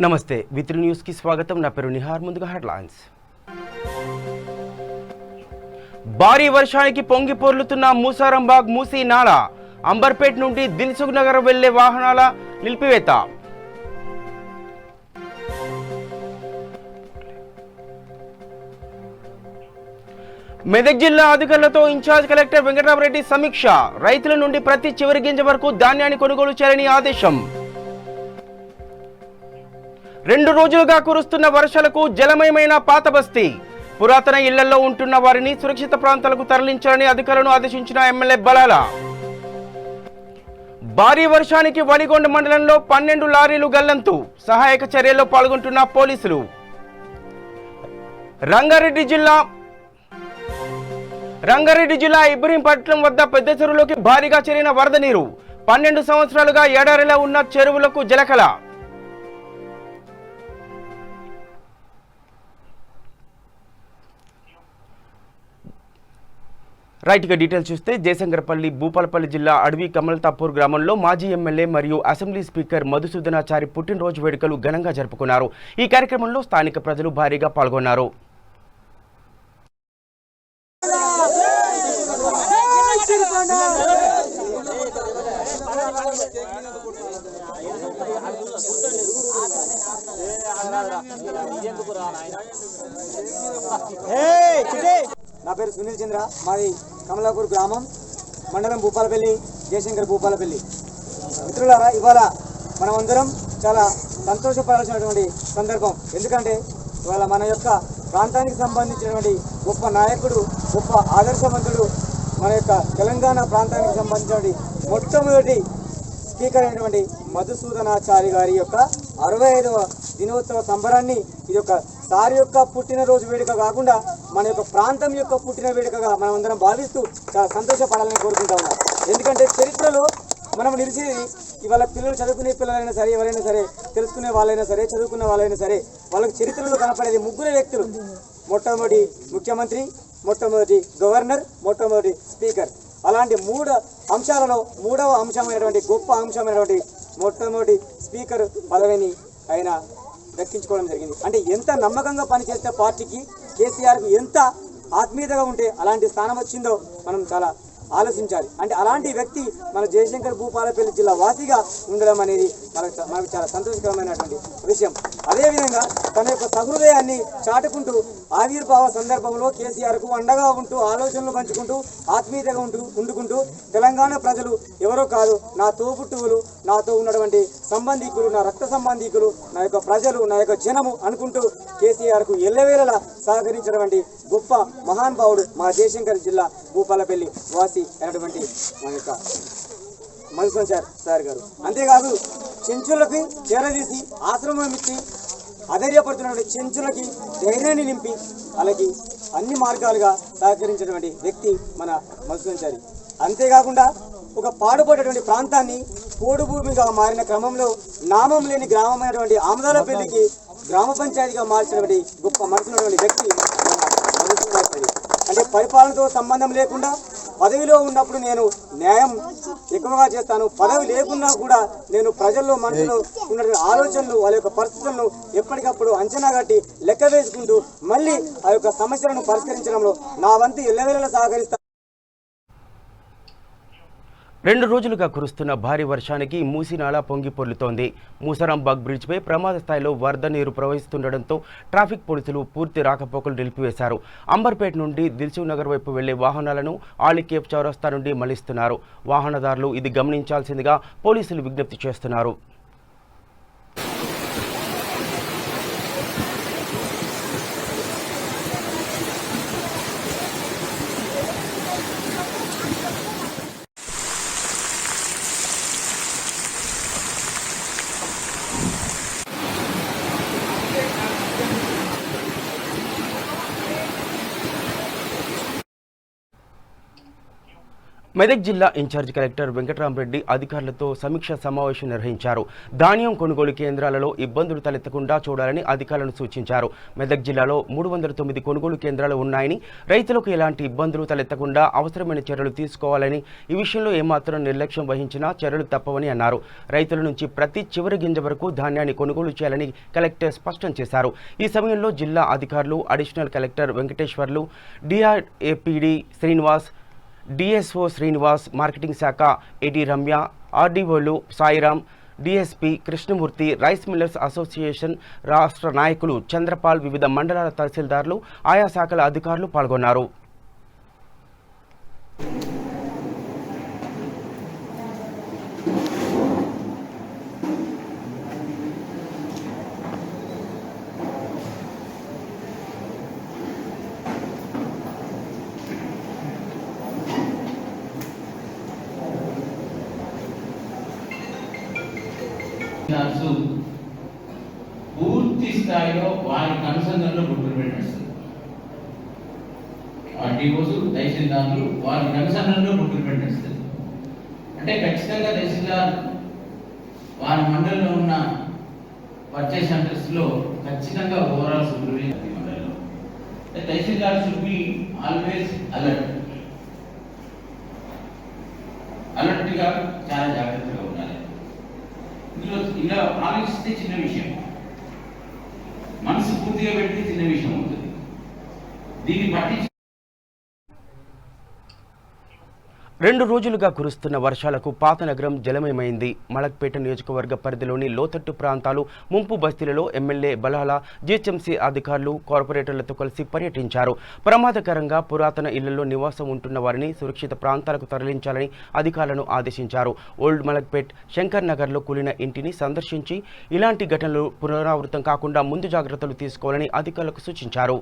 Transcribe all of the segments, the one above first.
నమస్తే విత్రి న్యూస్ కి స్వాగతం. నా పేరు నిహార్. ముందుగా హెడ్లైన్స్. భారీ వర్షానికి పొంగి పొర్లుతున్న మూసారంబాగ్ మూసీ నాళ. అంబర్పేట్ నుండి దిల్సుఖ్ నగర్ వెళ్లే వాహనాల నిలిపివేత. మెదక్ జిల్లా అధికారులతో ఇన్ఛార్జ్ కలెక్టర్ వెంకటరామరెడ్డి సమీక్ష. రైతుల నుండి ప్రతి చివరి గింజ వరకు ధాన్యాన్ని కొనుగోలు చేయాలని ఆదేశం. 2 రోజులుగా కురుస్తున్న వర్షాలకు జలమయమైన పాతబస్తీ. పురాతన ఇళ్లలో ఉంటున్న వారిని సురక్షిత ప్రాంతాలకు తరలించాలని అధికారులను ఆదేశించిన ఎమ్మెల్యే బలాల. భారీ వర్షానికి వలిగొండ మండలంలో 12 లారీలు గల్లంతు. సహాయక చర్యల్లో పాల్గొంటున్న పోలీసులు. రంగారెడ్డి జిల్లా ఇబ్రహీంపట్నం వద్ద పెద్ద చెరువులోకి భారీగా చేరిన వరద నీరు. 12 సంవత్సరాలుగా ఎడారిలో ఉన్న చెరువులకు జలకళ. రైట్గా డీటెయిల్స్ చూస్తే జయశంకరపల్లి భూపాలపల్లి జిల్లా అడవి కమల్తాపూర్ గ్రామంలో మాజీ ఎమ్మెల్యే మరియు అసెంబ్లీ స్పీకర్ మధుసూదనాచారి పుట్టినరోజు వేడుకలు ఘనంగా జరుపుకున్నారు. ఈ కార్యక్రమంలో స్థానిక ప్రజలు భారీగా పాల్గొన్నారు. నా పేరు సునీల్ చంద్ర. మాది కమలాపూర్ గ్రామం, మండలం భూపాలపల్లి, జయశంకర్ భూపాలపల్లి. మిత్రులారా, ఇవాళ మనమందరం చాలా సంతోషపడాల్సినటువంటి సందర్భం. ఎందుకంటే ఇవాళ మన యొక్క ప్రాంతానికి సంబంధించినటువంటి గొప్ప నాయకుడు, గొప్ప ఆదర్శవంతుడు, మన యొక్క తెలంగాణ ప్రాంతానికి సంబంధించినటువంటి మొట్టమొదటి స్పీకర్ అయినటువంటి మధుసూదనాచారి గారి యొక్క 65వ దినోత్సవ సంబరాన్ని ఇది ఒక సారి యొక్క పుట్టినరోజు వేడుక కాకుండా మన యొక్క ప్రాంతం యొక్క పుట్టిన వేడుకగా మనం అందరం భావిస్తూ చాలా సంతోషపడాలని కోరుకుంటా ఉన్నాం. ఎందుకంటే చరిత్రలో మనం నిలిచేది ఇవాళ పిల్లలు చదువుకునే పిల్లలైనా సరే, ఎవరైనా సరే, తెలుసుకునే వాళ్ళైనా సరే, చదువుకునే వాళ్ళైనా సరే, వాళ్ళకి చరిత్రలో కనపడేది 3 వ్యక్తులు. మొట్టమొదటి ముఖ్యమంత్రి, మొట్టమొదటి గవర్నర్, మొట్టమొదటి స్పీకర్. అలాంటి 3 అంశాలలో 3వ అంశమైనటువంటి గొప్ప అంశమైనటువంటి మొట్టమొదటి స్పీకర్ పదవిని ఆయన దక్కించుకోవడం జరిగింది. అంటే ఎంత నమ్మకంగా పనిచేస్తే పార్టీకి, కేసీఆర్కు ఎంత ఆత్మీయతగా ఉంటే అలాంటి స్థానం వచ్చిందో మనం చాలా ఆలోచించాలి. అంటే అలాంటి వ్యక్తి మన జయశంకర్ భూపాలపల్లి జిల్లా వాసిగా ఉండడం అనేది మనకు చాలా సంతోషకరమైనటువంటి విషయం. అదేవిధంగా తన యొక్క సహృదయాన్ని చాటుకుంటూ ఆవిర్భావ సందర్భంలో కేసీఆర్కు అండగా ఉంటూ, ఆలోచనలు పంచుకుంటూ, ఆత్మీయతగా ఉండుకుంటూ తెలంగాణ ప్రజలు ఎవరో కాదు, నా తోబుట్టువులు, నాతో ఉన్నటువంటి సంబంధికులు, నా రక్త సంబంధికులు, నా యొక్క ప్రజలు, నా యొక్క జనము అనుకుంటూ కేసీఆర్కు ఎల్లవేళలా సహకరించినటువంటి గొప్ప మహానుభావుడు మా జయశంకర్ జిల్లా భూపాలపల్లి వాసి అయినటువంటి మన యొక్క మధుసూదన్ సార్ గారు. అంతేకాదు చెంచులకి చేరదీసి ఆశ్రమం ఇచ్చి అధైర్యపడుతున్నటువంటి చెంచులకి ధైర్యాన్ని నింపి వాళ్ళకి అన్ని మార్గాలుగా సహకరించినటువంటి వ్యక్తి మన మధుసూదన్ సార్. అంతేకాకుండా ఒక పాడుపడేటువంటి ప్రాంతాన్ని పోడు భూమిగా మారిన క్రమంలో నామం లేని గ్రామమైనటువంటి ఆమదాలపల్లికి గ్రామ పంచాయతీగా మార్చినటువంటి గొప్ప మనసున్నటువంటి వ్యక్తి మధుసూదన్ సార్. అంటే పరిపాలనతో సంబంధం లేకుండా పదవిలో ఉన్నప్పుడు నేను న్యాయం ఎక్కువగా చేస్తాను, పదవి లేకున్నా కూడా నేను ప్రజల్లో మనసులో ఉన్నటువంటి ఆలోచనలు, వాళ్ళ యొక్క పరిస్థితులను ఎప్పటికప్పుడు అంచనా కట్టి లెక్క వేసుకుంటూ మళ్ళీ ఆ యొక్క సమస్యలను పరిష్కరించడంలో నా వంతు ఎల్లవేళలా సహకరిస్తాను. 2 రోజులుగా కురుస్తున్న భారీ వర్షానికి మూసీ నాళ పొంగి పొర్లుతోంది. మూసారాంబాగ్ బ్రిడ్జ్పై ప్రమాద స్థాయిలో వరద నీరు ప్రవహిస్తుండటంతో ట్రాఫిక్ పోలీసులు పూర్తి రాకపోకలు నిలిపివేశారు. అంబర్పేట్ నుండి దిల్సుఖ్ నగర్ వైపు వెళ్లే వాహనాలను ఆలికేఫ్ చౌరస్తా నుండి మళ్లిస్తున్నారు. వాహనదారులు ఇది గమనించాల్సిందిగా పోలీసులు విజ్ఞప్తి చేస్తున్నారు. మెదక్ జిల్లా ఇన్ఛార్జ్ కలెక్టర్ వెంకటరామరెడ్డి అధికారులతో సమీక్షా సమావేశం నిర్వహించారు. ధాన్యం కొనుగోలు కేంద్రాలలో ఇబ్బందులు తలెత్తకుండా చూడాలని అధికారులను సూచించారు. మెదక్ జిల్లాలో 309 కొనుగోలు కేంద్రాలు ఉన్నాయని, రైతులకు ఎలాంటి ఇబ్బందులు తలెత్తకుండా అవసరమైన చర్యలు తీసుకోవాలని, ఈ విషయంలో ఏమాత్రం నిర్లక్ష్యం వహించినా చర్యలు తప్పవని అన్నారు. రైతుల నుంచి ప్రతి చివరి గింజ వరకు ధాన్యాన్ని కొనుగోలు చేయాలని కలెక్టర్ స్పష్టం చేశారు. ఈ సమయంలో జిల్లా అధికారులు, additional collector Venkateswarlu, DRAPD Srinivas, DSO Srinivas, marketing శాఖ ఏడీ రమ్య, ఆర్డీఓలు Sairam, DSP Krishnamurthy, rice millers association రాష్ట్ర నాయకులు చంద్రపాల్, వివిధ మండలాల తహసీల్దార్లు, ఆయా శాఖల అధికారులు పాల్గొన్నారు. పూర్తి స్థాయిలో వారి కన్సర్న్లో ప్రొక్యూర్మెంట్ వస్తుంది. ఆర్డీఓస్, తహసీల్దార్లు వారి కన్సర్న్లో ప్రొక్యూర్మెంట్ వస్తుంది. అంటే ఖచ్చితంగా తహసీల్దార్ వారి మండలిలో ఉన్న పర్చేస్ సెంటర్స్లో ఖచ్చితంగా ఓవరాల్ సూపర్విజన్ మండలిలో తహసీల్దార్ షుడ్ బి ఆల్వేస్ అలర్ట్గా చాలా జాగ్రత్తగా ఉండాలి. ఇలా ఆలోచిస్తే చిన్న విషయం, మనసు పూర్తిగా పెడితే చిన్న విషయం అవుతుంది. దీన్ని పట్టించి 2 రోజులుగా కురుస్తున్న వర్షాలకు పాతనగరం జలమయమైంది. మలక్పేట నియోజకవర్గ పరిధిలోని లోతట్టు ప్రాంతాలు, ముంపు బస్తీలలో ఎమ్మెల్యే బలాల, జీహెచ్ఎంసీ అధికారులు, కార్పొరేటర్లతో కలిసి పర్యటించారు. ప్రమాదకరంగా పురాతన ఇళ్లలో నివాసం ఉంటున్న వారిని సురక్షిత ప్రాంతాలకు తరలించాలని అధికారులను ఆదేశించారు. ఓల్డ్ మలక్పేట్ శంకర్ నగర్లో కూలిన ఇంటిని సందర్శించి ఇలాంటి ఘటనలు పునరావృతం కాకుండా ముందు జాగ్రత్తలు తీసుకోవాలని అధికారులకు సూచించారు.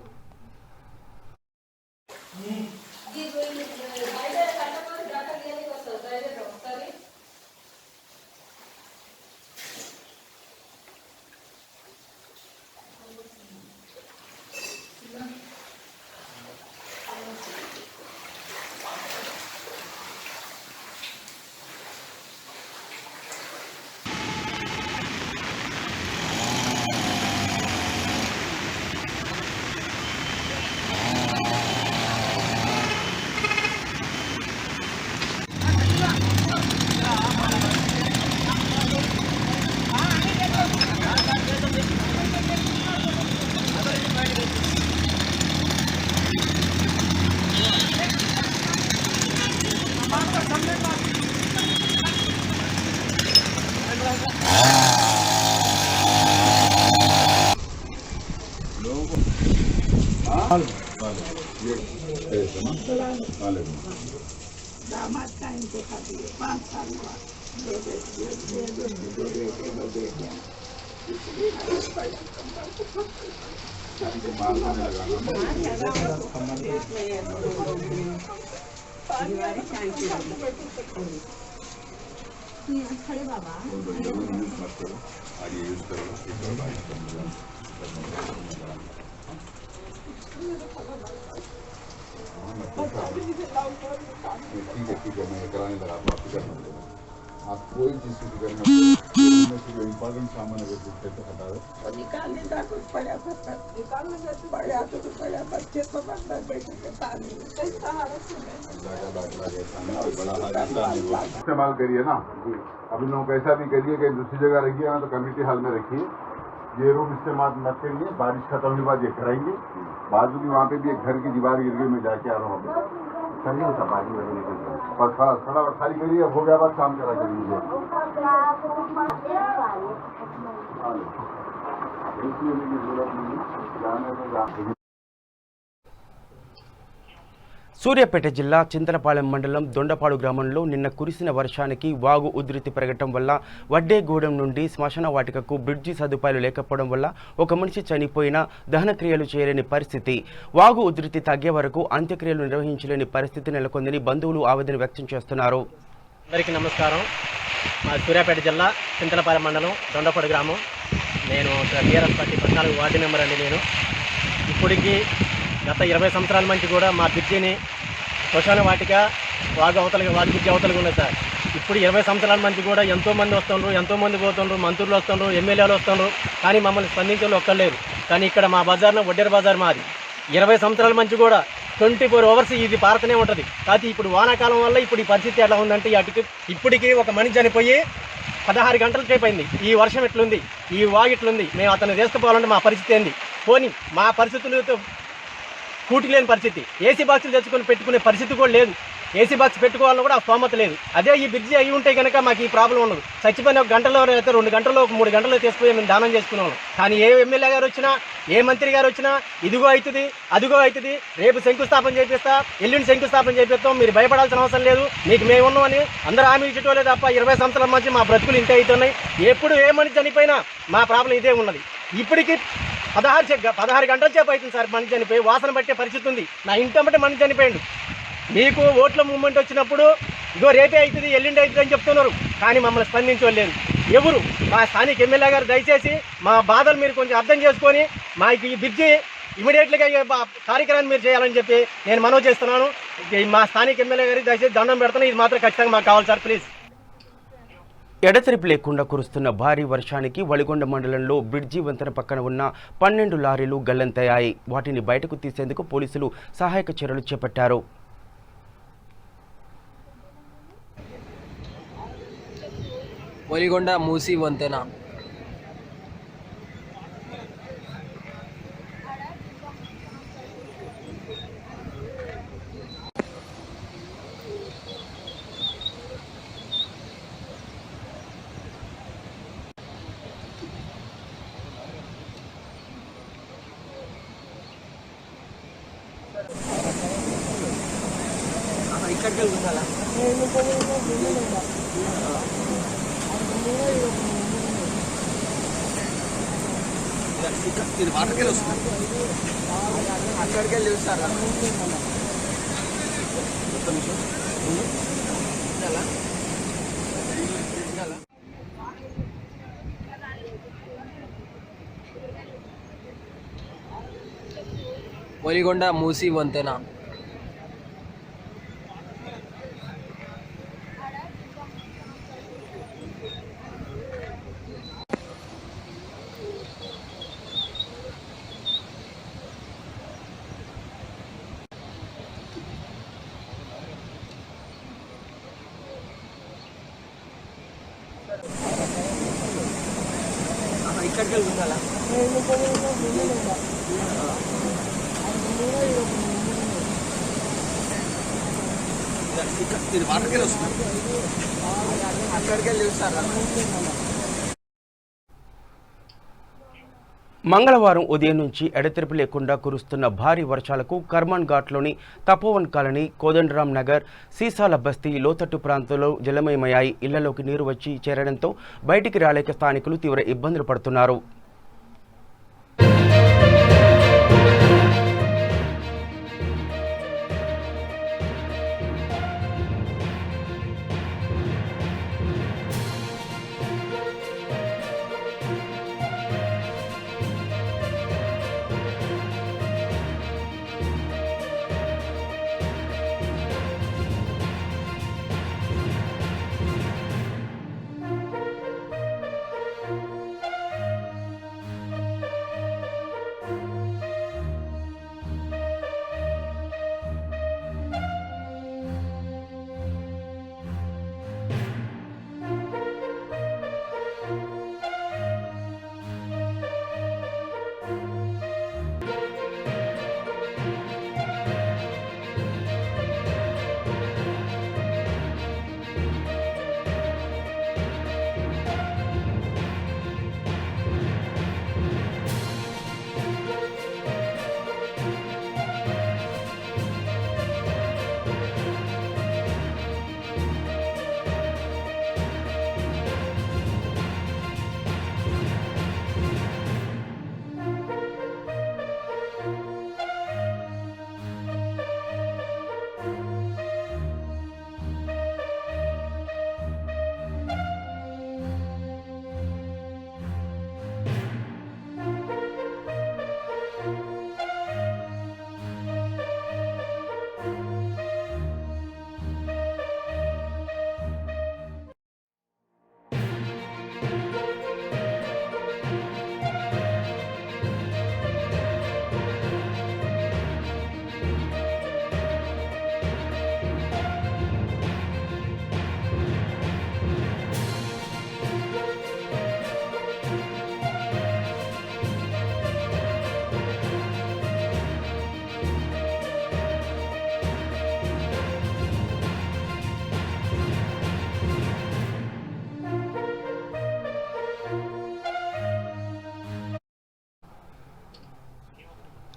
दामाद का इनको खाती है 5 साल हुआ, 2 बेटे खड़े बाबा ठीक है मैं कराने लगा आप कोई चीज़ की फिक्र न जो इम्पोर्टेंट सामान अगर कुछ है तो हटा दो और निकालने का कुछ पड़ा निकालने का पड़ा तो पड़ा बच्चे को बंदा बैठे के पानी इस्तेमाल करिए ना। अब इन लोग ऐसा भी करिए कि दूसरी जगह रखिए ना तो कम्युनिटी हॉल में रखिए। ये रूम इस्तेमाल मत करिए, बारिश खत्म होने के बाद ये कराएंगे। बाजू की वहाँ पे भी एक घर की दीवार गिर गई, मैं जाके आ रहा हूँ बस खड़ा खाली करिए, हो गया बात काम करा करिए। సూర్యాపేట జిల్లా చింతలపాలెం మండలం దొండపాడు గ్రామంలో నిన్న కురిసిన వర్షానికి వాగు ఉధృతి పెరగటం వల్ల వడ్డేగూడెం నుండి శ్మశాన వాటికకు బ్రిడ్జి సదుపాయాలు లేకపోవడం వల్ల ఒక మనిషి చనిపోయినా దహనక్రియలు చేయలేని పరిస్థితి. వాగు ఉధృతి తగ్గే వరకు అంత్యక్రియలు నిర్వహించలేని పరిస్థితి నెలకొందని బంధువులు ఆవేదన వ్యక్తం చేస్తున్నారు. అందరికీ నమస్కారం. మా సూర్యాపేట జిల్లా చింతలపాలెం మండలం దొండపాడు గ్రామం. నేను టీఆర్ఎస్ పార్టీ 14 వార్డు మెంబర్ అండి. నేను ఇప్పటికీ గత 20 సంవత్సరాల నుంచి కూడా మా బ్రిడ్జిని శ్మశాన వాటిక వాగు అవతలకి వాగు బ్రిడ్జి అవతలకి ఉన్నాయి సార్. ఇప్పుడు 20 సంవత్సరాల మంది కూడా ఎంతోమంది వస్తుండ్రు, ఎంతోమంది పోతుండ్రు, మంత్రులు వస్తుండ్రు, ఎమ్మెల్యేలు వస్తుండ్రు, కానీ మమ్మల్ని స్పందించే ఒక్కర్లేరు. కానీ ఇక్కడ మా బజార్లో వడ్డేరు బజార్ మాది 20 సంవత్సరాల మంచి కూడా 24 అవర్స్ ఇది పారుతూనే ఉంటుంది. కాకపోతే ఇప్పుడు వానాకాలం వల్ల ఇప్పుడు ఈ పరిస్థితి ఎలా ఉందంటే ఇప్పటికీ ఒక మనిషి చనిపోయి 16 గంటల సేపు అయింది. ఈ వర్షం ఎట్లుంది, ఈ వాగు ఎట్లుంది, మేము అతను తీసుకుపోవాలంటే మా పరిస్థితి ఏంది? పోనీ మా పరిస్థితులతో కూటి లేని పరిస్థితి, ఏసీ బాక్సులు తెచ్చుకొని పెట్టుకునే పరిస్థితి కూడా లేదు. ఏసీ బాక్స్ పెట్టుకోవాలని కూడా ఆ స్తోమత లేదు. అదే ఈ బ్రిడ్జి అయి ఉంటే కనుక మాకు ఈ ప్రాబ్లం ఉండదు. చచ్చిపోయిన 1 గంటలో అయితే 2 గంటల్లో 3 గంటల్లో తీసుకుపోయి మేము దానం చేసుకున్నాం. కానీ ఏ ఎమ్మెల్యే గారు వచ్చినా, ఏ మంత్రి గారు వచ్చినా ఇదిగో అవుతుంది, అదిగో అవుతుంది, రేపు శంకుస్థాపన చేపిస్తా, ఎల్లుండి శంకుస్థాపన చేపిస్తాం, మీరు భయపడాల్సిన అవసరం లేదు, మీకు మేము ఉన్నామని అందరూ హామీ ఇచ్చేటోలే తప్ప 20 సంవత్సరాల మధ్య మా బ్రతుకులు ఇంతే అవుతున్నాయి. ఎప్పుడు ఏ మనిషి చనిపోయినా మా ప్రాబ్లం ఇదే ఉన్నది. ఇప్పటికీ 16 గంటల సేపు అవుతుంది సార్ మనిషి చనిపోయి, వాసన పట్టే పరిస్థితి ఉంది. నా ఇంటంబట్టి మనిషి చనిపోయాడు. మీకు ఓట్ల మూమెంట్ వచ్చినప్పుడు ఇగో రేపే అవుతుంది, ఎల్లుండి అవుతుంది అని చెప్తున్నారు, కానీ మమ్మల్ని స్పందించలేదు ఎవరు. మా స్థానిక ఎమ్మెల్యే గారు దయచేసి మా బాధలు మీరు కొంచెం అర్థం చేసుకొని మాకు ఈ బ్రిడ్జి ఇమీడియట్గా కార్యక్రమాన్ని మీరు చేయాలని చెప్పి నేను మనవి చేస్తున్నాను. మా స్థానిక ఎమ్మెల్యే గారికి దయచేసి దండం పెడుతున్నాను. ఇది మాత్రం ఖచ్చితంగా మాకు కావాలి సార్, ప్లీజ్. ఎడతెరిపి లేకుండా కురుస్తున్న భారీ వర్షానికి వలిగొండ మండలంలో బ్రిడ్జి వంతెన పక్కన ఉన్న 12 లారీలు గల్లంతయ్యాయి. వాటిని బయటకు తీసేందుకు పోలీసులు సహాయక చర్యలు చేపట్టారు. వలిగొండ మూసి వంతెన ఇక్కడికి వెళ్తుందా? ఇది వాటర్కి వెళ్ళి వస్తుంది, అక్కడికి వెళ్ళి చూస్తారా? వలిగొండ మూసి వంతెన ఇక్కడికి వెళ్తుందా? ఇది వాటర్కి వెళ్ళి వస్తుంది, అక్కడికి వెళ్ళి చూస్తారా? మంగళవారం ఉదయం నుంచి ఎడతెరిపి లేకుండా కురుస్తున్న భారీ వర్షాలకు కర్మాన్ ఘాట్లోని తపోవన్ కాలనీ, కోదండరాం నగర్, సీసాల బస్తీ లోతట్టు ప్రాంతంలో జలమయమయ్యాయి. ఇళ్లలోకి నీరు వచ్చి చేరడంతో బయటికి రాలేక స్థానికులు తీవ్ర ఇబ్బందులు పడుతున్నారు.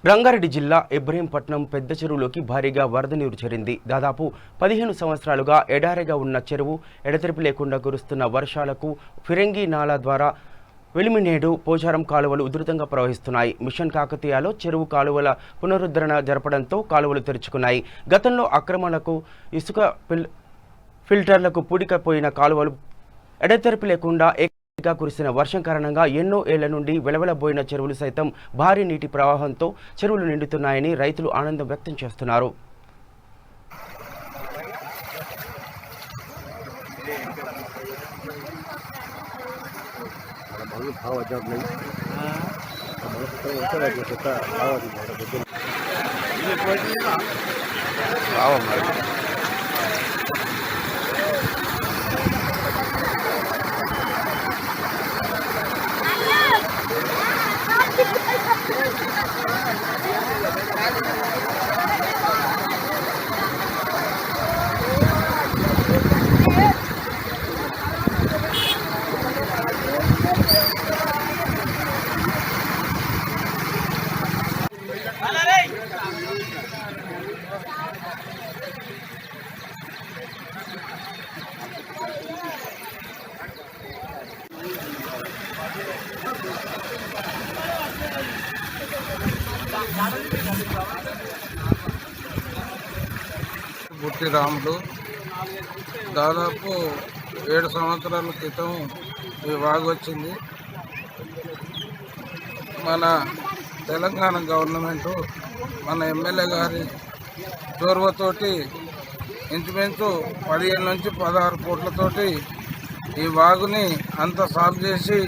రంగారెడ్డి జిల్లా ఇబ్రహీంపట్నం పెద్ద చెరువులోకి భారీగా వరద నీరు చేరింది. దాదాపు 15 సంవత్సరాలుగా ఎడారిగా ఉన్న చెరువు ఎడతెరిపి లేకుండా కురుస్తున్న వర్షాలకు ఫిరంగి నాలా ద్వారా వెలిమినేడు పోచారం కాలువలు ఉధృతంగా ప్రవహిస్తున్నాయి. మిషన్ కాకతీయలో చెరువు కాలువల పునరుద్ధరణ జరపడంతో కాలువలు తెరుచుకున్నాయి. గతంలో అక్రమణకు ఇసుక ఫిల్టర్లకు పూడికపోయిన కాలువలు ఎడతెరిపి లేకుండా గా కురిసిన వర్షం కారణంగా ఎన్నో ఏళ్ల నుండి వెలవెలబోయిన చెరువులు సైతం భారీ నీటి ప్రవాహంతో చెరువులు నిండుతున్నాయని రైతులు ఆనందం వ్యక్తం చేస్తున్నారు. బుట్టి రాములు దాదాపు 7 సంవత్సరాల క్రితం ఈ వాగు వచ్చింది. మన తెలంగాణ గవర్నమెంటు మన ఎమ్మెల్యే గారి చొరవతోటి ఇంచుమించు 15 నుంచి 16 కోట్లతోటి ఈ వాగుని అంత సాఫ్ చేసి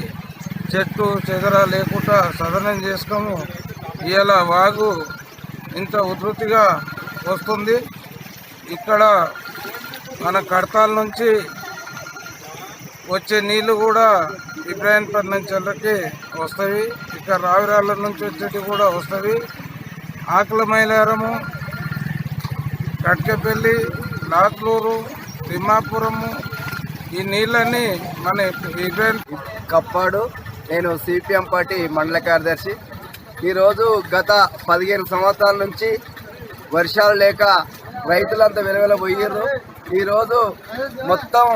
చెట్టు చెదర లేకుండా సదనం చేసుకోము. ఇలా వాగు ఇంత ఉధృతిగా వస్తుంది. ఇక్కడ మన కడతాల నుంచి వచ్చే నీళ్లు కూడా ఇబ్రాహీంపట్నం చెర్లకి వస్తాయి. ఇక్కడ రావిరాళ్ళ నుంచి వచ్చేటి కూడా వస్తాయి. ఆకుల మైలారము, కట్కెపల్లి, లాట్లూరు, తిమ్మాపురము ఈ నీళ్ళన్నీ మన ఇబ్రాహీం కప్పాడు. నేను సిపిఎం పార్టీ మండల కార్యదర్శి. ఈరోజు గత 15 సంవత్సరాల నుంచి వర్షాలు లేక రైతులంతా వెలువెలబోయారు. ఈరోజు మొత్తం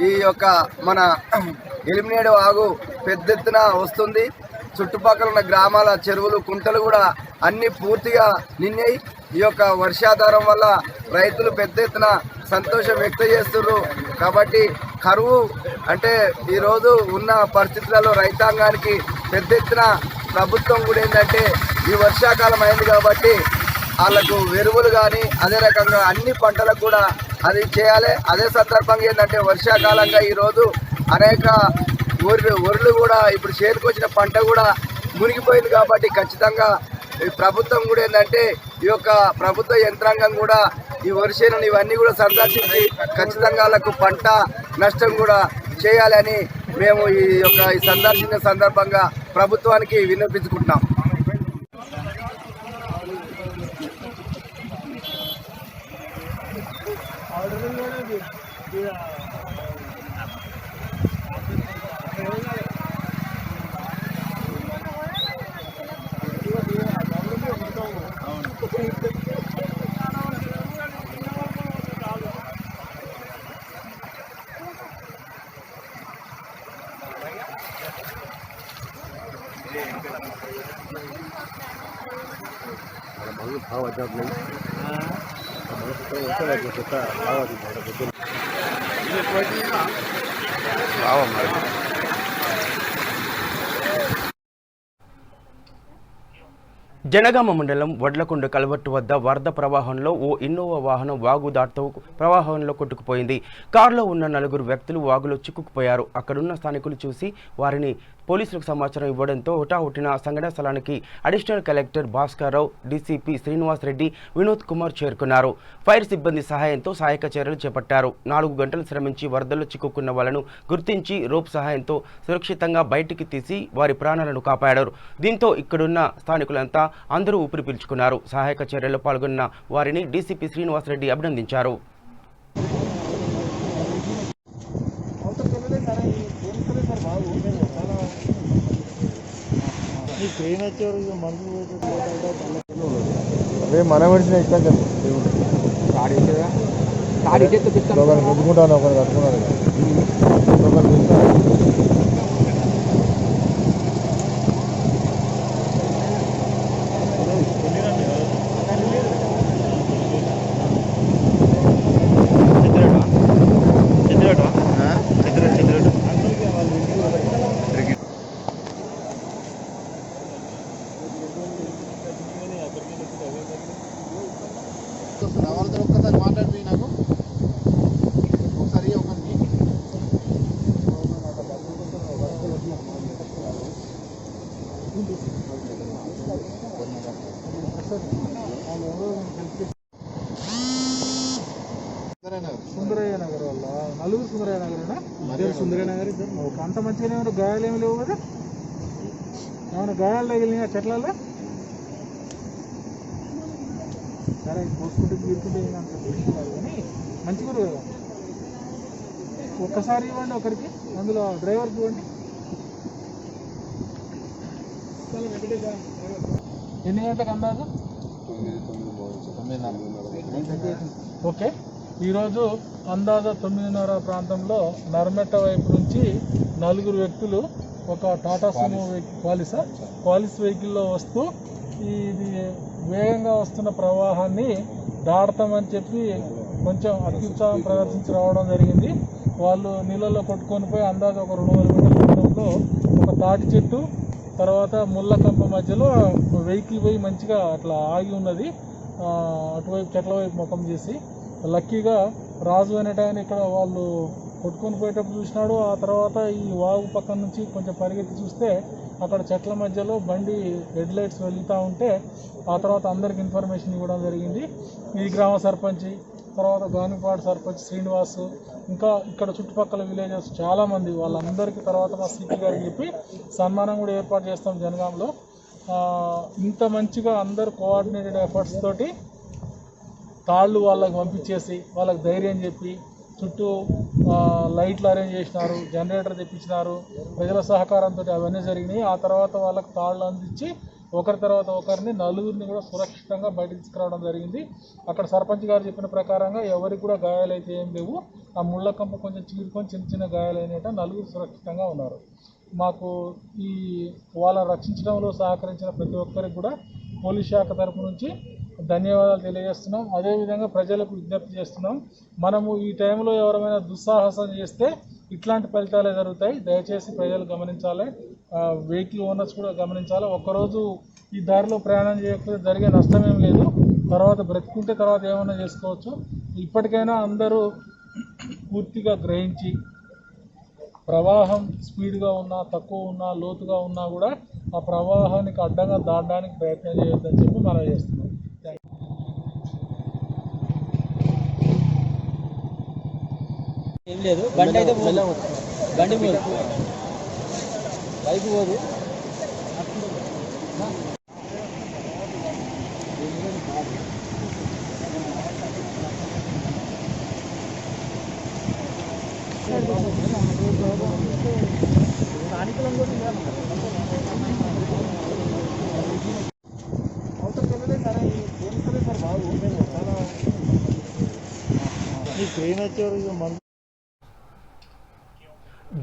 ఈ యొక్క మన ఎలిమినేడు వాగు పెద్ద ఎత్తున వస్తుంది. చుట్టుపక్కల ఉన్న గ్రామాల చెరువులు కుంటలు కూడా అన్ని పూర్తిగా నిన్నాయి. ఈ యొక్క వర్షాధారం వల్ల రైతులు పెద్ద ఎత్తున సంతోషం వ్యక్తం చేస్తున్నారు. కాబట్టి కరువు అంటే ఈరోజు ఉన్న పరిస్థితులలో రైతాంగానికి పెద్ద ఎత్తున ప్రభుత్వం కూడా ఏంటంటే ఈ వర్షాకాలం అయింది కాబట్టి వాళ్ళకు ఎరువులు కానీ అదే రకంగా అన్ని పంటలకు కూడా అది చేయాలి. అదే సందర్భంగా ఏంటంటే వర్షాకాలంగా ఈరోజు అనేక వరులు కూడా ఇప్పుడు చేతికొచ్చిన పంట కూడా మునిగిపోయింది. కాబట్టి ఖచ్చితంగా ప్రభుత్వం కూడా ఏంటంటే ఈ యొక్క ప్రభుత్వ యంత్రాంగం కూడా ఈ వర్షాలను ఇవన్నీ కూడా సందర్శించి ఖచ్చితంగా వాళ్ళకు పంట నష్టం కూడా చేయాలని మేము ఈ సందర్శించిన సందర్భంగా ప్రభుత్వానికి విన్నపించుకుంటున్నాం. జనగామ మండలం వడ్లకొండ కల్వర్టు వద్ద వరద ప్రవాహంలో ఓ ఇన్నోవా వాహనం వాగు దాటుతూ ప్రవాహంలో కొట్టుకుపోయింది. కారులో ఉన్న 4 వ్యక్తులు వాగులో చిక్కుకుపోయారు. అక్కడున్న స్థానికులు చూసి వారిని పోలీసులకు సమాచారం ఇవ్వడంతో హుటాహుటిన సంఘటనా స్థలానికి additional collector Bhaskar Rao, DCP Srinivas Reddy, Vinod Kumar చేరుకున్నారు. ఫైర్ సిబ్బంది సహాయంతో సహాయక చర్యలు చేపట్టారు. 4 గంటలు శ్రమించి వరదల్లో చిక్కుకున్న వాళ్లను గుర్తించి రోప్ సహాయంతో సురక్షితంగా బయటికి తీసి వారి ప్రాణాలను కాపాడారు. దీంతో ఇక్కడున్న స్థానికులంతా అందరూ ఊపిరి పీల్చుకున్నారు. సహాయక చర్యల్లో పాల్గొన్న వారిని డీసీపీ శ్రీనివాస్ రెడ్డి అభినందించారు. అదే మన మనిషిని ఎక్కువ ఒకరు గుద్దుకుంటాను ఒకరు కట్టుకున్నారు ఒకరు వాళ్ళతో ఒక్కసారి మాట్లాడిపోయి నాకు ఒకసారి ఒకరికి సుందరయ్య నగర్ వల్ల నలుగురు సుందరయ్య నగరేనా ఇద్దరు సుందరయ్య నగర్ ఇద్దరు ఒక అంత మంచిగానే ఏమైనా గాయాలు ఏమి లేవు కదా ఏమైనా గాయాలు తగిలినాయా చెట్లలో సరే పోసుకుంటే తీరుకుంటే అంత కాదు కానీ మంచిగా కదా ఒక్కసారి ఇవ్వండి ఒకరికి అందులో డ్రైవర్కి ఇవ్వండి ఎన్ని గంటలకు అందాజు ఓకే ఈరోజు అందాజ 9:30 ప్రాంతంలో నర్మెట్ట వైపు నుంచి నలుగురు వ్యక్తులు ఒక టాటా సుమో క్వాలిస్ వెహికల్లో వస్తూ ఇది వేగంగా వస్తున్న ప్రవాహాన్ని దాడతామని చెప్పి కొంచెం అత్యుత్సాహం ప్రదర్శించి రావడం జరిగింది. వాళ్ళు నీళ్ళల్లో కొట్టుకొని పోయి అందాజ ఒక 200 మీటర్ల దూరంలో ఒక తాటి చెట్టు తర్వాత ముళ్ళ కంప మధ్యలో వెహికల్ పోయి మంచిగా అట్లా ఆగి ఉన్నది. అటువైపు చెట్ల వైపు ముఖం చేసి లక్కీగా రాజు అనేటాయన ఇక్కడ వాళ్ళు కొట్టుకొని పోయేటప్పుడు చూసినాడు. ఆ తర్వాత ఈ వాగు పక్కన నుంచి కొంచెం పరిగెత్తి చూస్తే అక్కడ చెట్ల మధ్యలో బండి హెడ్ లైట్స్ వెళ్తూ ఉంటే ఆ తర్వాత అందరికి ఇన్ఫర్మేషన్ ఇవ్వడం జరిగింది. ఈ గ్రామ సర్పంచి తర్వాత గానిపాడు సర్పంచ్ శ్రీనివాస్ ఇంకా ఇక్కడ చుట్టుపక్కల విలేజెస్ చాలామంది వాళ్ళందరికీ తర్వాత మా సిపి గారికి చెప్పి సన్మానం కూడా ఏర్పాటు చేస్తాం జనగాంలో. ఇంత మంచిగా అందరు కోఆర్డినేటెడ్ ఎఫర్ట్స్ తోటి తాళ్ళు వాళ్ళకి పంపించేసి వాళ్ళకి ధైర్యం చెప్పి చుట్టూ లైట్లు అరేంజ్ చేసినారు, జనరేటర్ తెప్పించినారు, ప్రజల సహకారంతో అవన్నీ జరిగినాయి. ఆ తర్వాత వాళ్ళకి తాళ్ళు అందించి ఒకరి తర్వాత ఒకరిని నలుగురిని కూడా సురక్షితంగా బయటకు తీసుకురావడం జరిగింది. అక్కడ సర్పంచ్ గారు చెప్పిన ప్రకారంగా ఎవరికి కూడా గాయాలైతే ఏం లేవు. ఆ ముళ్ళ కంప కొంచెం చీరుకొని చిన్న చిన్న గాయాలైనట నలుగురు సురక్షితంగా ఉన్నారు. మాకు ఈ వాళ్ళని రక్షించడంలో సహకరించిన ప్రతి ఒక్కరికి కూడా పోలీస్ శాఖ తరపు నుంచి ధన్యవాదాలు తెలియజేస్తున్నాం. అదేవిధంగా ప్రజలకు విజ్ఞప్తి చేస్తున్నాం, మనము ఈ టైంలో ఎవరైనా దుస్సాహసం చేస్తే ఇట్లాంటి ఫలితాలే జరుగుతాయి. దయచేసి ప్రజలు గమనించాలి, వెహికల్ ఓనర్స్ కూడా గమనించాలి. ఒక్కరోజు ఈ దారిలో ప్రయాణం చేయకపోతే జరిగే నష్టం ఏం లేదు, తర్వాత బ్రతుకుంటే తర్వాత ఏమైనా చేసుకోవచ్చు. ఇప్పటికైనా అందరూ పూర్తిగా గ్రహించి ప్రవాహం స్పీడ్గా ఉన్నా తక్కువ ఉన్నా లోతుగా ఉన్నా కూడా ఆ ప్రవాహానికి అడ్డంగా దాటడానికి ప్రయత్నం చేయొద్దని చెప్పి మనం చేస్తున్నాం. ఏం లేదు, బండి అయితే బండి పోదు, బైక్ పోదు.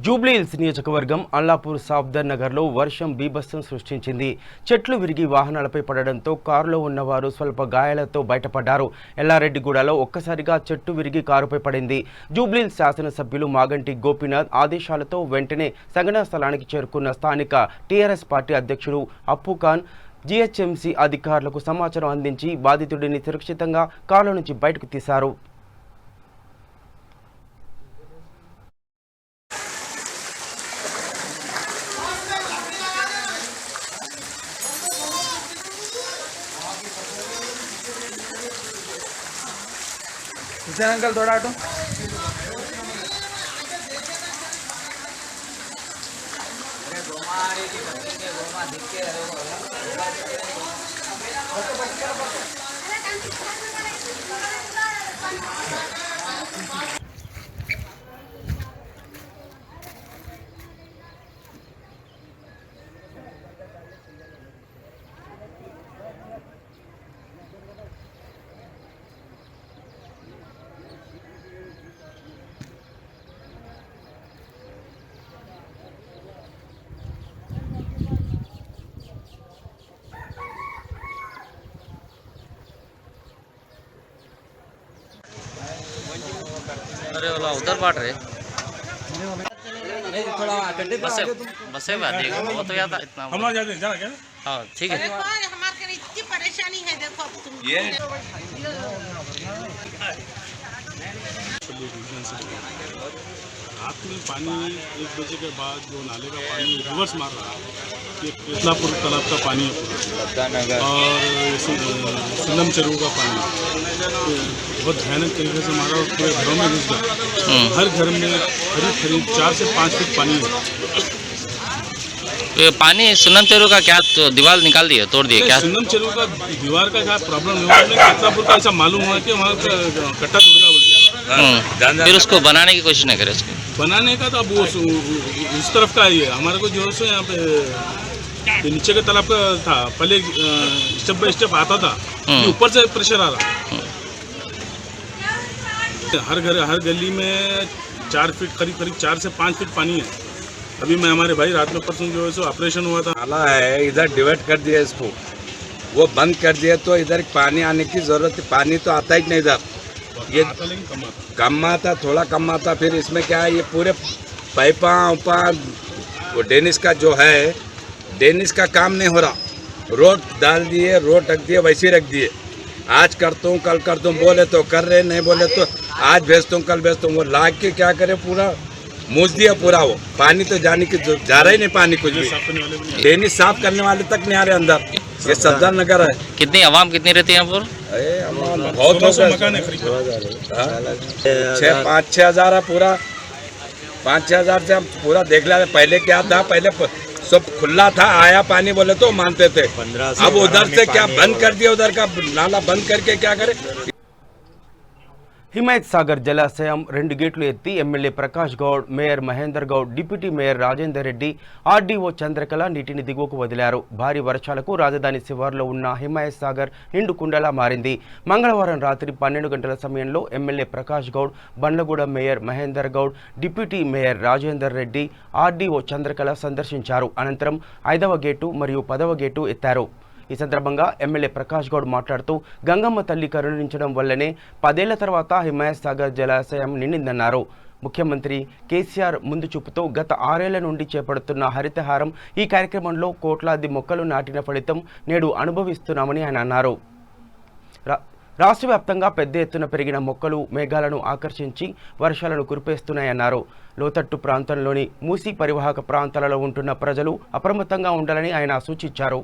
జూబ్లీహిల్స్ నియోజకవర్గం అల్లాపూర్ సాఫ్దర్ నగర్లో వర్షం బీభత్సం సృష్టించింది. చెట్లు విరిగి వాహనాలపై పడడంతో కారులో ఉన్నవారు స్వల్ప గాయాలతో బయటపడ్డారు. ఎల్లారెడ్డిగూడలో ఒక్కసారిగా చెట్టు విరిగి కారుపై పడింది. జూబ్లీహిల్స్ శాసనసభ్యులు మాగంటి గోపీనాథ్ ఆదేశాలతో వెంటనే సంఘటనా స్థలానికి చేరుకున్న స్థానిక టీఆర్ఎస్ పార్టీ అధ్యక్షుడు అప్పుఖాన్ జీహెచ్ఎంసీ అధికారులకు సమాచారం అందించి బాధితుడిని సురక్షితంగా కారులో నుంచి బయటకు తీశారు. अंकल थोड़ा आटो उधर बांट रहे बस से बात है वो तो याद इतना हम लोग जाते हैं जाना क्या हाँ ठीक है हमारे इतनी परेशानी है देखो अब तुम ये रात में पानी 1 बजे के बाद जो नाले का पानी रिवर्स मार रहा है, ये केतलापुर तालाब का पानी है और सिलम चरू का पानी बहुत भयानक तरीके से मारा और पूरे घरों में घुस गया। हर घर में करीब 4 से 5 फीट पानी है। तो पानी सुनम चरू का क्या तो दीवार निकाल दिए तोड़ दिए क्या? सुनम चरू का दीवार का क्या प्रॉब्लम है, केतलापुर का ऐसा मालूम हुआ कि वहाँ कट्टा टूट गया। फिर उसको बनाने की कोशिश नहीं करे उसको बनाने का तो अब वो उस तरफ का ही है। हमारे को जो है यहाँ पे नीचे के तालाब का था, पहले स्टेप बाय स्टेप आता था, ऊपर से प्रेशर आ रहा। हर गली में 4 फीट करीब 4 से 5 फीट पानी है। अभी मैं हमारे भाई रात में परसों जो है सो ऑपरेशन हुआ था, नाला है इधर डिवाइड कर दिया, इसको वो बंद कर दिया तो इधर पानी आने की जरूरत है। पानी तो आता ही नहीं इधर, ये कम आता, थोड़ा कम आता। फिर इसमें क्या है, ये पूरे पाइपा उपा वो डेनिस का जो है, डेनिस का काम नहीं हो रहा। रोड डाल दिए, रोड रख दिए, वैसे रख दिए। आज करता हूँ कल करता हूँ, बोले तो कर रहे, नहीं बोले तो आज भेजता हूँ कल भेजता हूँ। वो ला के क्या करे, पूरा मूझ दिया पूरा। वो पानी तो जाने की जा रहा ही नहीं, पानी कुछ भी। डेनिस साफ करने वाले तक नहीं आ रहे अंदर। ये सफदर नगर है। कितनी आवाम कितनी रहती है यहाँ पर? बहुत 6-5 हजार है पूरा। 5-6 हजार से हम पूरा देख लिया। पहले क्या था, पहले सब खुला था, आया पानी बोले तो मानते थे। अब उधर से क्या बंद कर दिया, उधर का नाला बंद करके क्या करे। హిమాయత్ సాగర్ జలాశయం 2 గేట్లు ఎత్తి MLA Prakash Goud, mayor Mahender Goud, deputy mayor Rajender Reddy, RDO Chandrakala నీటిని దిగువకు వదిలారు. భారీ వర్షాలకు రాజధాని శివార్లో ఉన్న హిమాయత్ సాగర్ నిండుకుండలా మారింది. మంగళవారం రాత్రి 12 గంటల సమయంలో MLA Prakash Goud, Bandlaguda mayor Mahender Goud, deputy mayor Rajender Reddy, RDO Chandrakala సందర్శించారు. అనంతరం 5వ గేటు మరియు 10వ గేటు ఎత్తారు. ఈ సందర్భంగా ఎమ్మెల్యే ప్రకాష్ గౌడ్ మాట్లాడుతూ గంగమ్మ తల్లి కరుణించడం వల్లనే 10 ఏళ్ల తర్వాత హిమాయత్ సాగర్ జలాశయం నిండిందన్నారు. ముఖ్యమంత్రి కేసీఆర్ ముందు చూపుతూ గత 6 ఏళ్ల నుండి చేపడుతున్న హరితహారం ఈ కార్యక్రమంలో కోట్లాది మొక్కలు నాటిన ఫలితం నేడు అనుభవిస్తున్నామని ఆయన అన్నారు. రాష్ట్ర వ్యాప్తంగా పెద్ద ఎత్తున పెరిగిన మొక్కలు మేఘాలను ఆకర్షించి వర్షాలను కురిపేస్తున్నాయన్నారు. లోతట్టు ప్రాంతంలోని మూసీ పరివాహక ప్రాంతాలలో ఉంటున్న ప్రజలు అప్రమత్తంగా ఉండాలని ఆయన సూచించారు.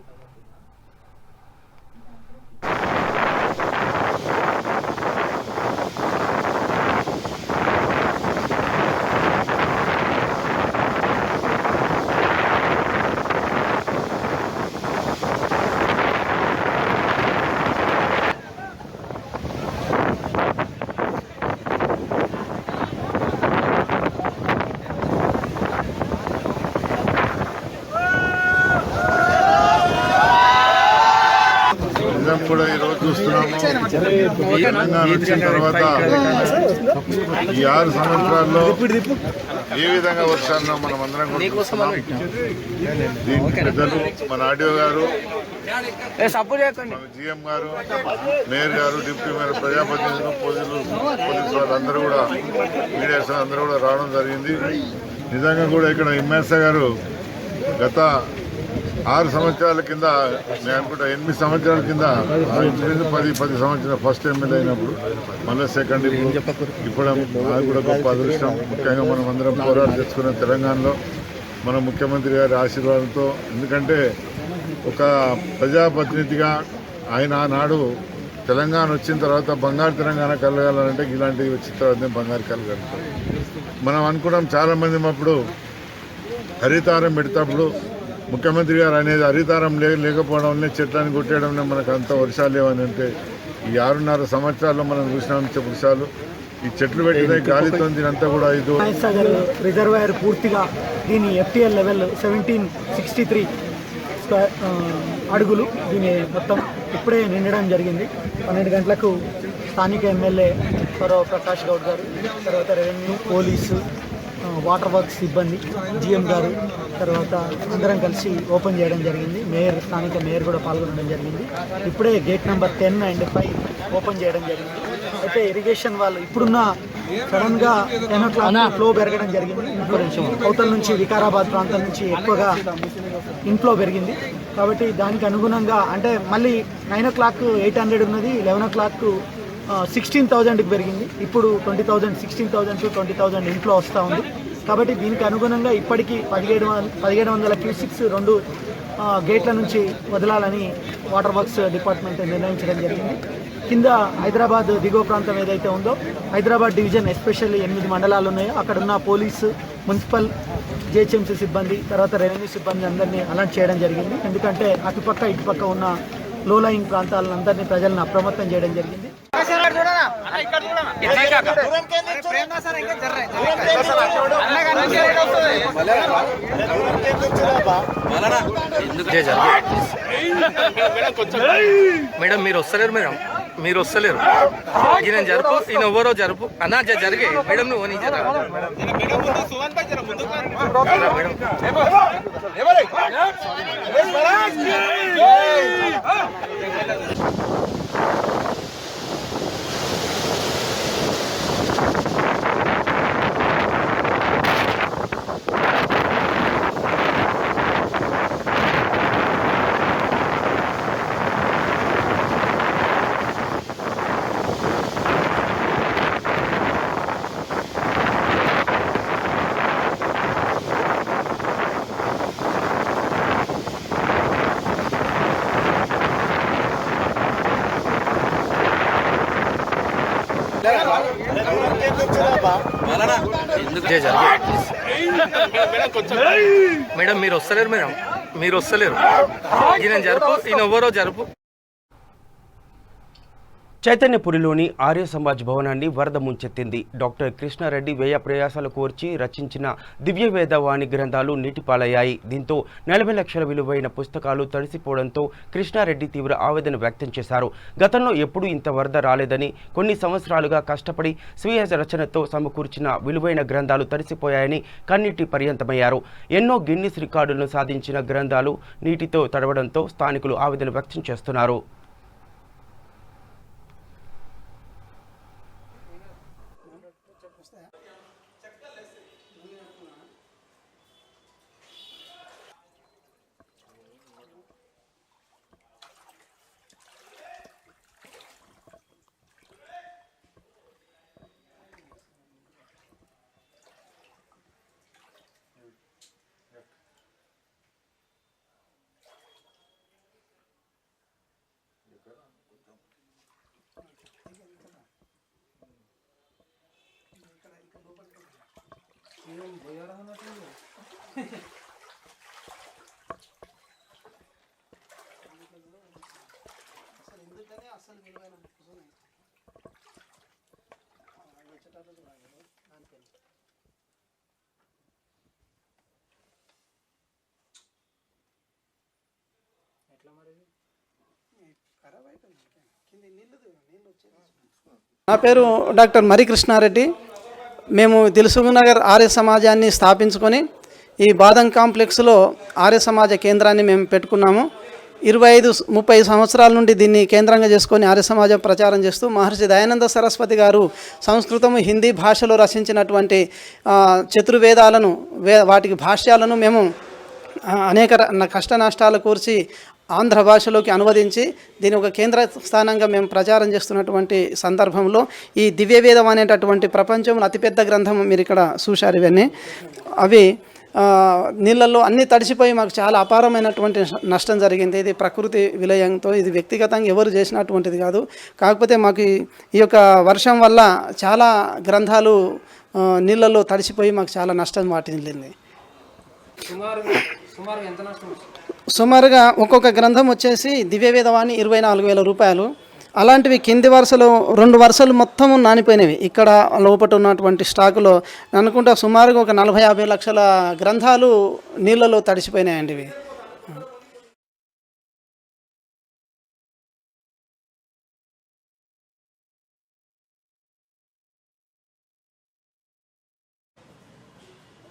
కూడా ఈరోజు చూస్తున్నాము. తెలంగాణ వచ్చిన తర్వాత ఈ 6 సంవత్సరాల్లో ఏ విధంగా వర్షాలను మనం అందరం కూడా చూస్తున్నాం. దీనికి పెద్దలు మన ఆర్డీఓ గారు, మన జీఎం గారు, మేయర్ గారు, డిప్యూటీ మేయర్, ప్రజాప్రతినిధులు, పోలీసులు వాళ్ళందరూ కూడా, మీడియాస్ అందరూ కూడా రావడం జరిగింది. నిజంగా కూడా ఇక్కడ ఎంఎస్ఏ గారు గత 6 సంవత్సరాల కింద, నేను అనుకుంటా 8 సంవత్సరాల కింద, 10 సంవత్సరాలు ఫస్ట్ ఎమ్మెల్యే అయినప్పుడు, మళ్ళీ సెకండ్ ఇప్పుడు అది కూడా గొప్ప అదృష్టం. ముఖ్యంగా మనం అందరం పోరాటం తెచ్చుకున్న తెలంగాణలో మన ముఖ్యమంత్రి గారి ఆశీర్వాదంతో. ఎందుకంటే ఒక ప్రజాప్రతినిధిగా ఆయన ఆనాడు తెలంగాణ వచ్చిన తర్వాత బంగారు తెలంగాణ కలగాలంటే ఇలాంటివి వచ్చిన తర్వాత బంగారు కలగలుగుతాం. మనం అనుకున్నాం చాలామంది అప్పుడు హరితారం పెడతాప్పుడు ముఖ్యమంత్రి గారు అనేది హరితారం లేకపోవడం వల్లే చెట్లను కొట్టేయడం మనకు అంత వర్షాలు లేవని. అంటే ఈ 6.5 సంవత్సరాల్లో మనం చూసినాం వృక్షాలు, ఈ చెట్లు పెట్టిన గాలితో దీనంతా కూడా హిమాయత్ సాగర్ రిజర్వాయర్ పూర్తిగా దీని ఎఫ్టీఎల్ లెవెల్ 1763 అడుగులు. దీని మొత్తం ఇప్పుడే నిండడం జరిగింది. 12 గంటలకు స్థానిక ఎమ్మెల్యే ప్రకాష్ గౌడ్ గారు, తర్వాత రెవెన్యూ, పోలీసు, వాటర్ వర్క్స్ సిబ్బంది, జీఎం గారు, తర్వాత అందరం కలిసి ఓపెన్ చేయడం జరిగింది. స్థానిక మేయర్ కూడా పాల్గొనడం జరిగింది. ఇప్పుడే గేట్ నెంబర్ 10 and 5 ఓపెన్ చేయడం జరిగింది. అయితే ఇరిగేషన్ వాళ్ళు ఇప్పుడున్న సడన్గా 10 o'clock ఫ్లో పెరగడం జరిగింది. అవతల నుంచి వికారాబాద్ ప్రాంతం నుంచి ఎక్కువగా ఇన్ఫ్లో పెరిగింది. కాబట్టి దానికి అనుగుణంగా అంటే మళ్ళీ 9 o'clock 800 ఉన్నది, 11 o'clock 16,000కి పెరిగింది. ఇప్పుడు 20,000 16,000 to 20,000 ఇన్ఫ్లో వస్తూ ఉంది. కాబట్టి దీనికి అనుగుణంగా ఇప్పటికీ 1700 క్యూసిక్స్ 2 గేట్ల నుంచి వదలాలని వాటర్ వర్క్స్ డిపార్ట్మెంట్ నిర్ణయించడం జరిగింది. కింద హైదరాబాద్ దిగువ ప్రాంతం ఏదైతే ఉందో హైదరాబాద్ డివిజన్ ఎస్పెషల్లీ 8 మండలాలు ఉన్నాయో అక్కడ ఉన్న పోలీసు, మున్సిపల్, జిహెచ్ఎంసీ సిబ్బంది, తర్వాత రెవెన్యూ సిబ్బంది అందరినీ అలర్ట్ చేయడం జరిగింది. ఎందుకంటే అటుపక్క ఇటుపక్క ఉన్న లో లయింగ్ ప్రాంతాలందరినీ ప్రజలను అప్రమత్తం చేయడం జరిగింది. మేడం మీరు వస్తలేరు, మీరు వస్తలేరు. ఈయన జరుపు, ఈయన ఎవరో జరుపు అన్నా జరిగే మేడం నువ్వు నీ జర మేడం మీరు వస్తలేరు, మీరు వస్తలేరు. ఈయన జరుపు, ఈయన ఎవరో జరుపు. చైతన్యపురిలోని ఆర్య సమాజ్ భవనాన్ని వరద ముంచెత్తింది. డాక్టర్ కృష్ణారెడ్డి వ్యయ ప్రయాసాలు కోర్చి రచించిన దివ్యవేదవాణి గ్రంథాలు నీటిపాలయ్యాయి. దీంతో 40 లక్షల విలువైన పుస్తకాలు తడిసిపోవడంతో కృష్ణారెడ్డి తీవ్ర ఆవేదన వ్యక్తం చేశారు. గతంలో ఎప్పుడూ ఇంత వరద రాలేదని, కొన్ని సంవత్సరాలుగా కష్టపడి స్వీయ రచనతో సమకూర్చిన విలువైన గ్రంథాలు తడిసిపోయాయని కన్నీటి పర్యంతమయ్యారు. ఎన్నో గిన్నిస్ రికార్డులను సాధించిన గ్రంథాలు నీటితో తడవడంతో స్థానికులు ఆవేదన వ్యక్తం చేస్తున్నారు. నా పేరు డాక్టర్ మరి కృష్ణారెడ్డి. మేము దిల్సుఖ్నగర్ ఆర్య సమాజాన్ని స్థాపించుకొని ఈ బాదం కాంప్లెక్స్లో ఆర్య సమాజ కేంద్రాన్ని మేము పెట్టుకున్నాము. 25-30 సంవత్సరాల నుండి దీన్ని కేంద్రంగా చేసుకొని ఆర్య సమాజం ప్రచారం చేస్తూ మహర్షి దయానంద సరస్వతి గారు సంస్కృతము, హిందీ భాషలో రచించినటువంటి చతుర్వేదాలను, వాటికి భాష్యాలను మేము అనేక కష్ట నష్టాలు కూర్చి ఆంధ్ర భాషలోకి అనువదించి దీని ఒక కేంద్ర స్థానంగా మేము ప్రచారం చేస్తున్నటువంటి సందర్భంలో ఈ దివ్యవేదం అనేటటువంటి ప్రపంచంలో అతిపెద్ద గ్రంథం మీరు ఇక్కడ చూశారు. ఇవన్నీ అవి నీళ్ళల్లో అన్నీ తడిసిపోయి మాకు చాలా అపారమైనటువంటి నష్టం జరిగింది. ఇది ప్రకృతి విలయంతో, ఇది వ్యక్తిగతంగా ఎవరు చేసినటువంటిది కాదు. కాకపోతే మాకు ఈ యొక్క వర్షం వల్ల చాలా గ్రంథాలు నీళ్ళల్లో తడిసిపోయి మాకు చాలా నష్టం వాటిల్లింది. సుమారుగా ఒక్కొక్క గ్రంథం వచ్చేసి దివ్యవేదవాణి 24,000 రూపాయలు. అలాంటివి కింది వరుసలు 2 వరుసలు మొత్తం నానిపోయినవి. ఇక్కడ లోపల ఉన్నటువంటి స్టాకులో అనుకుంటా సుమారుగా ఒక 40-50 లక్షల గ్రంథాలు నీళ్ళలో తడిసిపోయినాయండి. ఇవి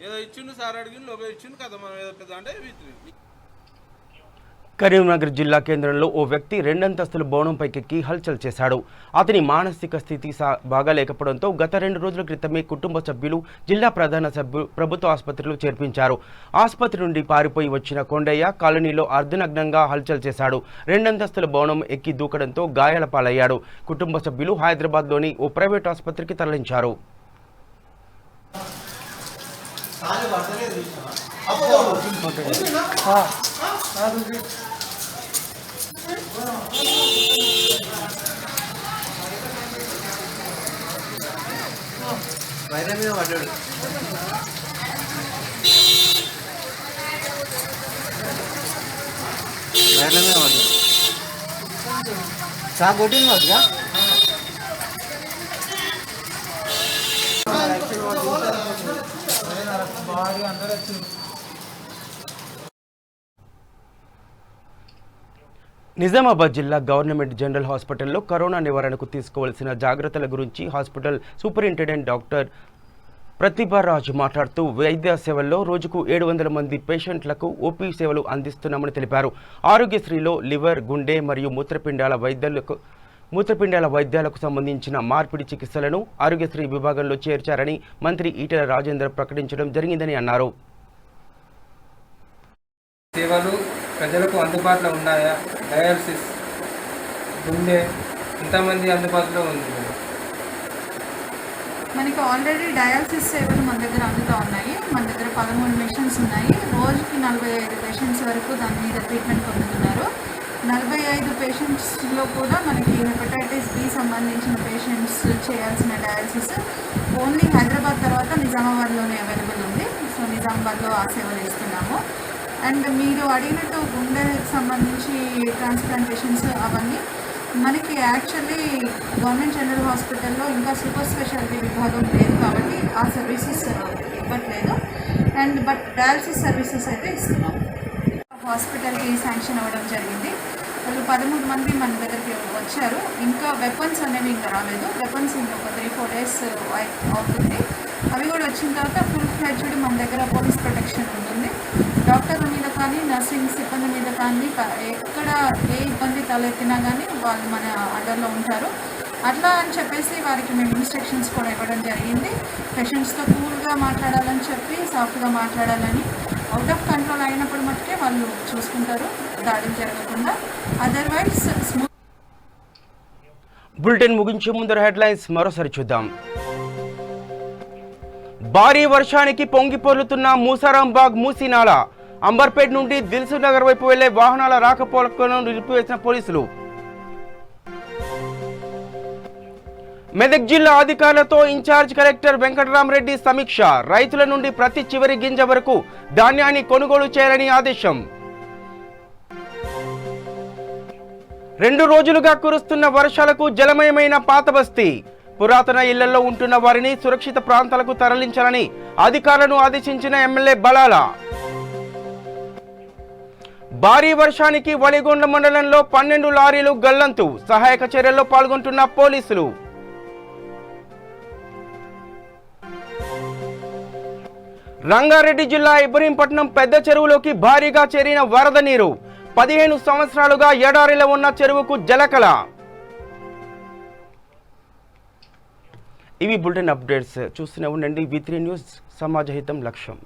ఏదో ఇచ్చిండు సార్ అడిగిండు, లోపల ఇచ్చిండు కదా మనం ఏదో పెద్ద అంటే కరీంనగర్ జిల్లా కేంద్రంలో ఓ వ్యక్తి రెండంతస్తుల భవనంపైకెక్కి హల్చల్ చేశాడు. అతని మానసిక స్థితి బాగాలేకపోవడంతో గత 2 రోజుల క్రితమే కుటుంబ సభ్యులు జిల్లా ప్రధాన సభ్యులు ప్రభుత్వ ఆసుపత్రిలో చేర్పించారు. ఆసుపత్రి నుండి పారిపోయి వచ్చిన కొండయ్య కాలనీలో అర్ధనగ్నంగా హల్చల్ చేశాడు. రెండంతస్తుల భవనం ఎక్కి దూకడంతో గాయాల పాలయ్యాడు. కుటుంబ సభ్యులు హైదరాబాద్లోని ఓ ప్రైవేట్ ఆసుపత్రికి తరలించారు. వైద్యం మీద పడ్డాడు. వైద్యం మీద పడ్డాడు. సార్ కొట్టింది వద్దుగా. నిజామాబాద్ జిల్లా గవర్నమెంట్ జనరల్ హాస్పిటల్లో కరోనా నివారణకు తీసుకోవాల్సిన జాగ్రత్తల గురించి హాస్పిటల్ సూపరింటెండెంట్ డాక్టర్ ప్రతిభారాజ్ మాట్లాడుతూ వైద్య సేవల్లో రోజుకు 700 మంది పేషెంట్లకు ఓపీ సేవలు అందిస్తున్నామని తెలిపారు. ఆరోగ్యశ్రీలో లివర్, గుండె మరియు మూత్రపిండాల వైద్యాలకు సంబంధించిన మార్పిడి చికిత్సలను ఆరోగ్యశ్రీ విభాగంలో చేర్చారని మంత్రి ఈటెల రాజేందర్ ప్రకటించడం జరిగిందని అన్నారు. సేవలు ప్రజలకు అందుబాటులో ఉన్నాయా? డయాలసిస్, గుండె ఎంతమంది అందుబాటులో ఉంది? మనకి ఆల్రెడీ డయాలసిస్ సేవలు మన దగ్గర అందుతూ ఉన్నాయి. మన దగ్గర 13 మిషన్స్ ఉన్నాయి. రోజుకి 45 పేషెంట్స్ వరకు దాని మీద ట్రీట్మెంట్ పొందుతున్నారు. 45 పేషెంట్స్లో కూడా మనకి హెపటైటిస్ బి సంబంధించిన పేషెంట్స్ చేయాల్సిన డయాలసిస్ ఓన్లీ హైదరాబాద్ తర్వాత నిజామాబాద్లోనే అవైలబుల్ ఉంది. సో నిజామాబాద్లో ఆ సేవలు ఇస్తున్నాము. అండ్ మీరు అడిగినట్టు గుండెకి సంబంధించి ట్రాన్స్ప్లాంటేషన్స్ అవన్నీ మనకి యాక్చువల్లీ గవర్నమెంట్ జనరల్ హాస్పిటల్లో ఇంకా సూపర్ స్పెషాలిటీ విభాగం లేదు కాబట్టి ఆ సర్వీసెస్ ఇవ్వట్లేదు. బట్ డయాలసిస్ సర్వీసెస్ అయితే ఇస్తున్నాం. హాస్పిటల్కి శాంక్షన్ అవ్వడం జరిగింది. వాళ్ళు 13 మంది మన దగ్గరికి వచ్చారు. ఇంకా వెపన్స్ అనేవి ఇంకా రాలేదు. వెపన్స్ ఇంకొక 3-4 డేస్ అవుతుంది. అవి కూడా వచ్చిన తర్వాత ఫుల్ ఫ్లెడ్జ్డ్ మన దగ్గర పోలీస్ ప్రొటెక్షన్ ఉంటుంది. డాక్టర్ల మీద కానీ నర్సింగ్ సిబ్బంది మీద కానీ ఎక్కడ ఏ ఇబ్బంది తలెత్తినా కానీ వాళ్ళు మన అండర్లో ఉంటారు. అట్లా అని చెప్పేసి వారికి మేము ఇన్స్ట్రక్షన్స్ కూడా ఇవ్వడం జరిగింది. పేషెంట్స్తో కూల్గా మాట్లాడాలని చెప్పి సాఫ్ట్గా మాట్లాడాలని. అవుట్ ఆఫ్ కంట్రోల్ అయినప్పుడు మట్టుకే వాళ్ళు చూసుకుంటారు దాడులు జరగకుండా. Otherwise smooth. బులెటిన్ ముగించే ముందర హెడ్లైన్స్ మరోసారి చూద్దాం. భారీ వర్షానికి పొంగిపొర్లుతున్న మూసారాంబాగ్ మూసీనాల. అంబర్పేట్ నుండి దిల్సుఖ్ నగర్ వైపు వెళ్లే వాహనాల రాకపోకలను నిలిపివేసిన పోలీసులు. మెదక్ జిల్లా అధికారులతో ఇన్ఛార్జ్ కలెక్టర్ వెంకటరామరెడ్డి సమీక్ష. రైతుల నుండి ప్రతి చివరి గింజ వరకు ధాన్యాన్ని కొనుగోలు చేయాలని ఆదేశం. 2 రోజులుగా కురుస్తున్న వర్షాలకు జలమయమైన పాతబస్తీ. పురాతన ఇళ్లలో ఉంటున్న వారిని సురక్షిత ప్రాంతాలకు తరలించాలని అధికారులను ఆదేశించిన ఎమ్మెల్యే బలాల. భారీ వర్షానికి వలిగొండ మండలంలో 12 లారీలు గల్లంతు. సహాయక చర్యల్లో పాల్గొంటున్న పోలీసులు. రంగారెడ్డి జిల్లా ఇబ్రహీంపట్నం పెద్ద చెరువులోకి భారీగా చేరిన వరద నీరు. 15 సంవత్సరాలుగా ఎడారిలో ఉన్న చెరువుకు జలకళ. ఇవి బులెటిన్ అప్డేట్స్. చూస్తూనే ఉండండి V3 న్యూస్, సమాజ హితం లక్ష్యం.